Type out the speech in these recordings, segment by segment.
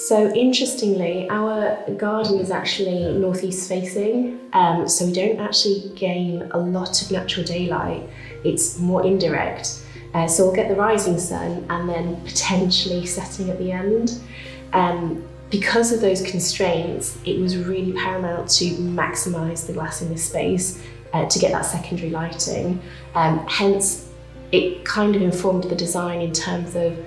So interestingly, our garden is actually northeast facing, so we don't actually gain a lot of natural daylight. It's more indirect. So we'll get the rising sun and then potentially setting at the end. Because of those constraints, it was really paramount to maximise the glass in this space to get that secondary lighting. Hence, it kind of informed the design in terms of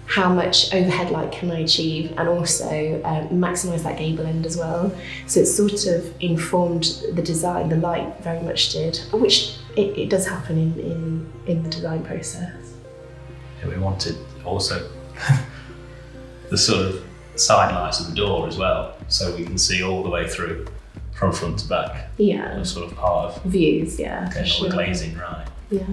how much overhead light can I achieve, and also maximise that gable end as well. So it sort of informed the design, the light very much did, which it does happen in the design process. Yeah, we wanted also the sort of side lights of the door as well, so we can see all the way through from front to back. Yeah. That's sort of part of views, yeah. getting all the glazing right. Yeah.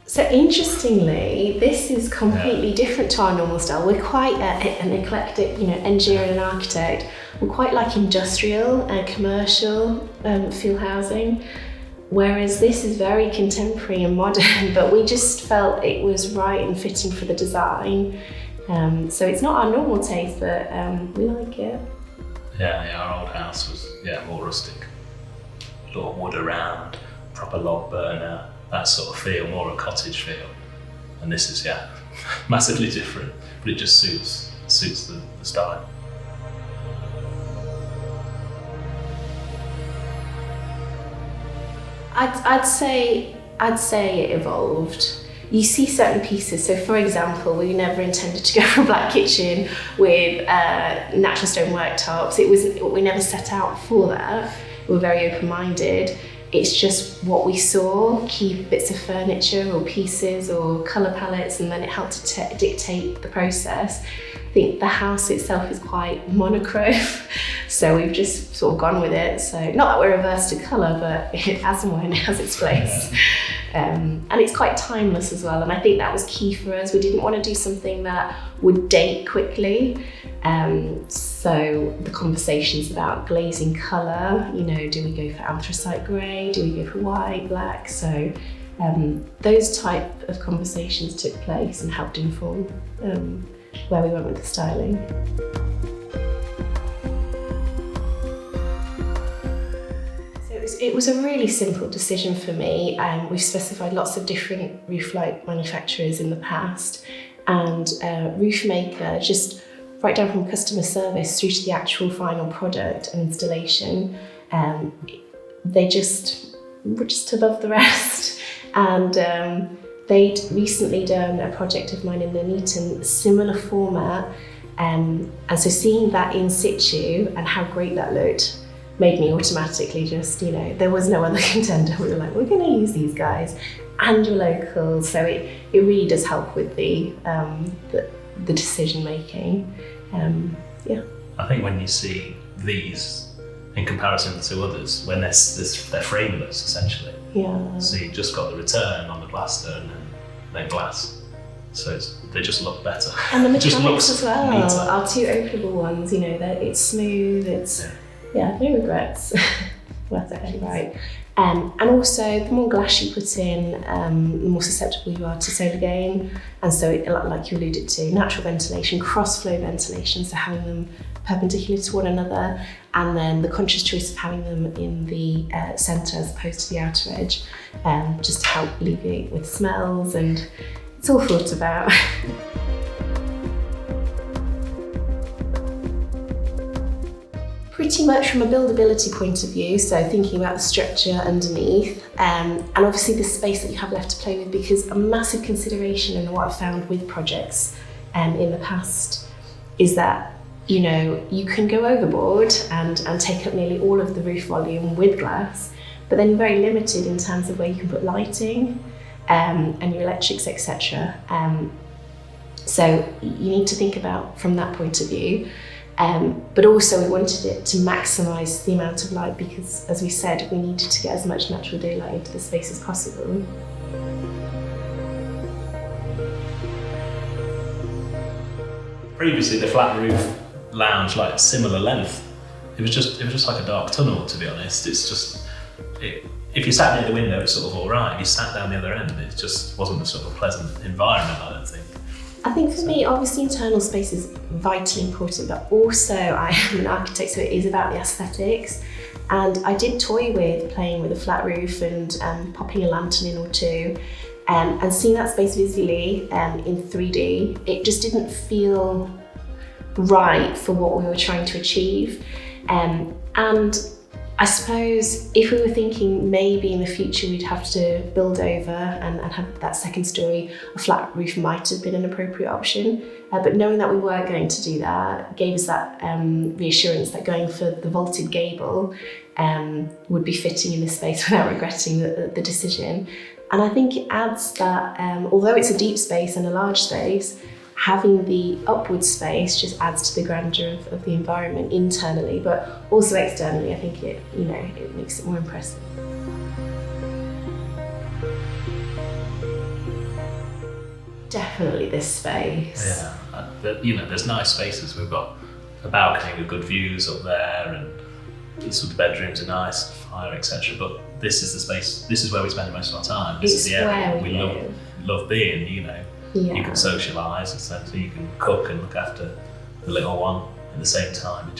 So interestingly, this is completely different to our normal style. We're quite an eclectic, engineer and an architect. We're quite like industrial and commercial feel housing, whereas this is very contemporary and modern, but we just felt it was right and fitting for the design. So it's not our normal taste, but we like it. Yeah, our old house was more rustic. A lot of wood around, proper log burner, that sort of feel, more a cottage feel. And this is massively different, but it just suits the style. I'd say it evolved. You see certain pieces. So, for example, we never intended to go for a black kitchen with natural stone worktops. We never set out for that. We were very open-minded. It's just what we saw, key bits of furniture or pieces or colour palettes, and then it helped to dictate the process. I think the house itself is quite monochrome, so we've just sort of gone with it. So not that we're averse to colour, but as and when it has its place. And it's quite timeless as well, and I think that was key for us. We didn't want to do something that would date quickly. So the conversations about glazing colour, do we go for anthracite grey, do we go for white, black? So those type of conversations took place and helped inform where we went with the styling. It was a really simple decision for me. We've specified lots of different Rooflight manufacturers in the past, and Roofmaker, just right down from customer service through to the actual final product and installation, they just were just above the rest. And they'd recently done a project of mine in Nuneaton, similar format, and so seeing that in situ and how great that looked made me automatically just, there was no other contender. We were like, we're going to use these guys, and you're local, so it really does help with the decision making. I think when you see these in comparison to others, when they're frameless essentially. Yeah. So you just got the return on the plaster and then glass. So they just look better. And the mechanics as well. Neater. Our two openable ones, that it's smooth, no regrets. Worth it, right. And also, the more glass you put in, the more susceptible you are to solar gain. And so, like you alluded to, natural ventilation, cross-flow ventilation, so having them perpendicular to one another, and then the conscious choice of having them in the centre as opposed to the outer edge, just to help alleviate with smells, and it's all thought about. Pretty much from a buildability point of view, so thinking about the structure underneath, and obviously the space that you have left to play with, because a massive consideration and what I've found with projects in the past is that you can go overboard and take up nearly all of the roof volume with glass, but then you're very limited in terms of where you can put lighting and your electrics, etc. So you need to think about from that point of view. But also we wanted it to maximise the amount of light, because, as we said, we needed to get as much natural daylight into the space as possible. Previously, the flat roof lounge, similar length, it was just like a dark tunnel, to be honest. It's just, if you sat near the window, it's sort of all right. If you sat down the other end, it just wasn't a sort of pleasant environment, I don't think. I think for me, obviously internal space is vitally important, but also I am an architect, so it is about the aesthetics. And I did toy with playing with a flat roof and popping a lantern in or two, and seeing that space visually in 3D, it just didn't feel right for what we were trying to achieve. And I suppose if we were thinking maybe in the future we'd have to build over and have that second story, a flat roof might have been an appropriate option. But knowing that we were going to do that gave us that reassurance that going for the vaulted gable would be fitting in this space without regretting the decision. And I think it adds that, although it's a deep space and a large space, having the upward space just adds to the grandeur of the environment internally, but also externally. I think it makes it more impressive. Definitely this space. Yeah, there's nice spaces. We've got a balcony with good views up there, and these sort of bedrooms are nice, fire, etc. But this is the space. This is where we spend most of our time. This is the area we love being. Yeah. You can socialise, etc. You can cook and look after the little one at the same time.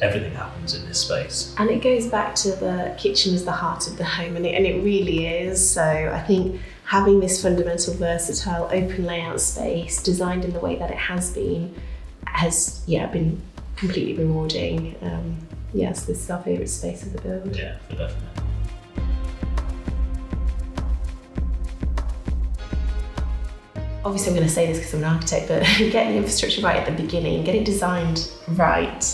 Everything happens in this space. And it goes back to the kitchen as the heart of the home, and it really is. So I think having this fundamental, versatile, open layout space designed in the way that it has been been completely rewarding. Yes, this is our favourite space of the build. Yeah, for definite. Obviously I'm going to say this because I'm an architect, but get the infrastructure right at the beginning, get it designed right,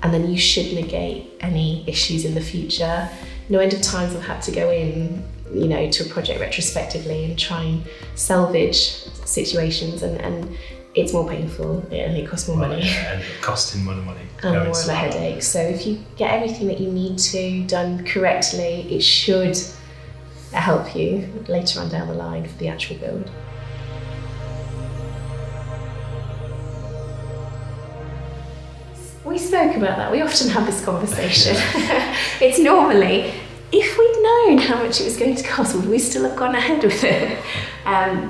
and then you should negate any issues in the future. No end of times I've had to go in, to a project retrospectively and try and salvage situations, and it's more painful and it costs more money. Yeah, and it costing more money. And more of a headache. So if you get everything that you need to done correctly, it should help you later on down the line for the actual build. We spoke about that. We often have this conversation. It's normally, if we'd known how much it was going to cost, would we still have gone ahead with it?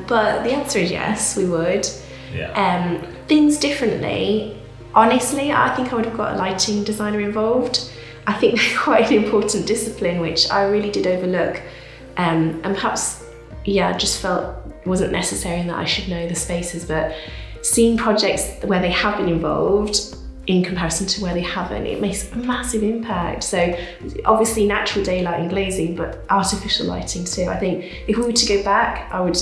But the answer is yes, we would. Yeah. Things differently. Honestly, I think I would have got a lighting designer involved. I think they're quite an important discipline, which I really did overlook. And perhaps, just felt wasn't necessary and that I should know the spaces, but seeing projects where they have been involved in comparison to where they haven't, it makes a massive impact. So obviously natural daylight and glazing, but artificial lighting too. I think if we were to go back, I would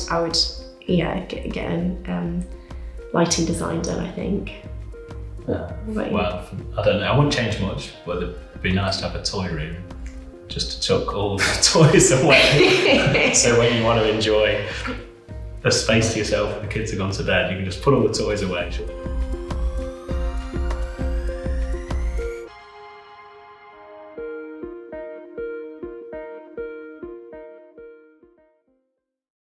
get a lighting design done, I think. Well, I don't know, I wouldn't change much, but it'd be nice to have a toy room just to chuck all the toys away. So when you want to enjoy a space to yourself and the kids have gone to bed, you can just put all the toys away.